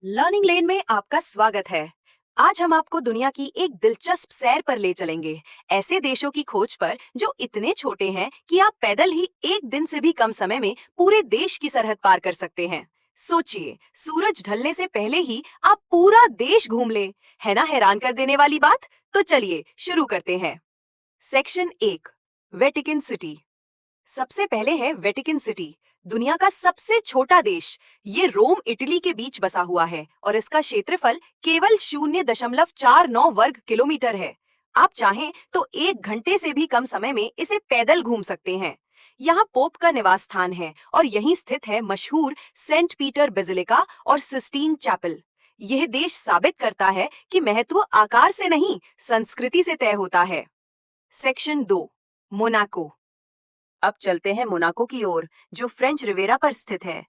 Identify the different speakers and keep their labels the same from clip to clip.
Speaker 1: Learning लेन में आपका स्वागत है। आज हम आपको दुनिया की एक दिलचस्प सैर पर ले चलेंगे, ऐसे देशों की खोज पर जो इतने छोटे हैं कि आप पैदल ही एक दिन से भी कम समय में पूरे देश की सरहद पार कर सकते हैं। सोचिए, सूरज ढलने से पहले ही आप पूरा देश घूम लें। है ना हैरान कर देने वाली बात? तो चलिए शुरू करते हैं। Section 1, Vatican city. सबसे पहले है वेटिकन सिटी, दुनिया का सबसे छोटा देश। ये रोम इटली के बीच बसा हुआ है और इसका क्षेत्रफल केवल 0.49 वर्ग किलोमीटर है। आप चाहें तो 1 घंटे से भी कम समय में इसे पैदल घूम सकते हैं। यहाँ पोप का निवास स्थान है और यहीं स्थित है मशहूर सेंट पीटर बेसिलिका और सिस्टीन चैपल। यह देश साबित करता है कि महत्व आकार से नहीं, संस्कृति से तय होता है। Section 2, Monaco. अब चलते हैं मोनाको की ओर, जो फ्रेंच रिवेरा पर स्थित है।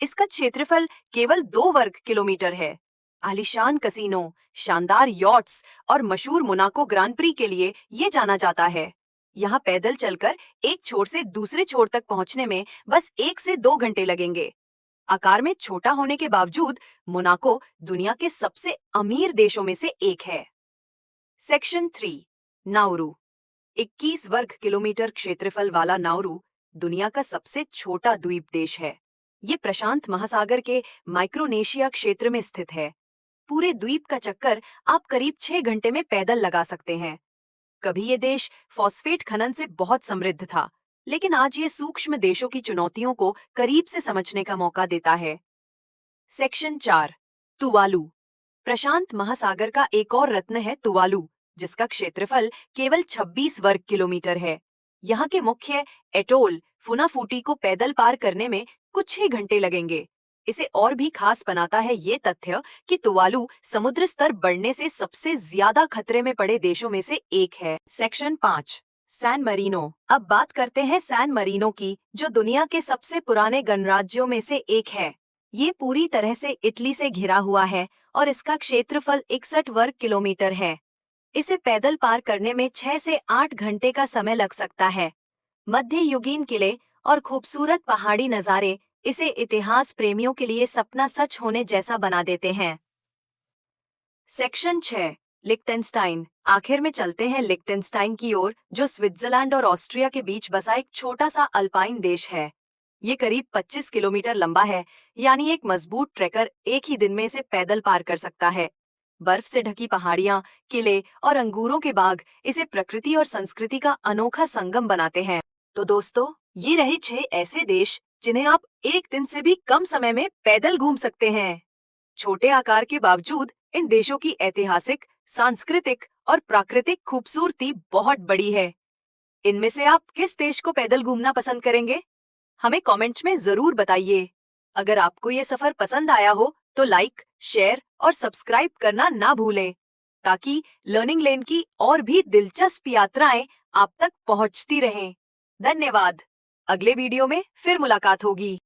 Speaker 1: इसका क्षेत्रफल केवल 2 वर्ग किलोमीटर है। आलीशान कसीनो, शानदार यॉट्स और मशहूर मोनाको ग्रांड प्री के लिए ये जाना जाता है। यहाँ पैदल चलकर एक छोर से दूसरे छोर तक पहुँचने में बस 1 से 2 घंटे लगेंगे। आकार में छोटा होने के बावजूद मोनाको दुनिया के सबसे अमीर देशों में से एक है। Section 3, Nauru. 21 वर्ग किलोमीटर क्षेत्रफल वाला नाउरू दुनिया का सबसे छोटा द्वीप देश है। ये प्रशांत महासागर के माइक्रोनेशिया क्षेत्र में स्थित है। पूरे द्वीप का चक्कर आप करीब 6 घंटे में पैदल लगा सकते हैं। कभी ये देश फॉस्फेट खनन से बहुत समृद्ध था, लेकिन आज ये सूक्ष्म देशों की चुनौतियों को करीब से समझने का मौका देता है। Section 4, Tuvalu. प्रशांत महासागर का एक और रत्न है तुवालू, जिसका क्षेत्रफल केवल 26 वर्ग किलोमीटर है। यहाँ के मुख्य एटोल फुनाफूटी को पैदल पार करने में कुछ ही घंटे लगेंगे। इसे और भी खास बनाता है ये तथ्य कि तुवालू समुद्र स्तर बढ़ने से सबसे ज्यादा खतरे में पड़े देशों में से एक है। Section 5, San Marino. अब बात करते हैं सैन मरीनो की, जो दुनिया के सबसे पुराने गणराज्यों में से एक है। ये पूरी तरह से इटली से घिरा हुआ है और इसका क्षेत्रफल 61 वर्ग किलोमीटर है। इसे पैदल पार करने में 6 से 8 घंटे का समय लग सकता है। मध्ययुगीन किले और खूबसूरत पहाड़ी नज़ारे इसे इतिहास प्रेमियों के लिए सपना सच होने जैसा बना देते हैं। सेक्शन 6, लिक्टेनस्टाइन। आखिर में चलते हैं लिक्टेनस्टाइन की ओर, जो स्विट्जरलैंड और ऑस्ट्रिया के बीच बसा एक छोटा सा अल्पाइन देश है। ये करीब 25 किलोमीटर लंबा है, यानी एक मजबूत ट्रैकर एक ही दिन में इसे पैदल पार कर सकता है। बर्फ से ढकी पहाड़ियां, किले और अंगूरों के बाग इसे प्रकृति और संस्कृति का अनोखा संगम बनाते हैं। तो दोस्तों, ये रहे 6 ऐसे देश जिन्हें आप एक दिन से भी कम समय में पैदल घूम सकते हैं। छोटे आकार के बावजूद इन देशों की ऐतिहासिक, सांस्कृतिक और प्राकृतिक खूबसूरती बहुत बड़ी है। इनमें से आप किस देश को पैदल घूमना पसंद करेंगे? हमें कमेंट्स में जरूर बताइए। अगर आपको ये सफर पसंद आया हो तो लाइक, शेयर और सब्सक्राइब करना ना भूलें, ताकि लर्निंग लेन की और भी दिलचस्प यात्राएं आप तक पहुंचती रहें। धन्यवाद। अगले वीडियो में फिर मुलाकात होगी।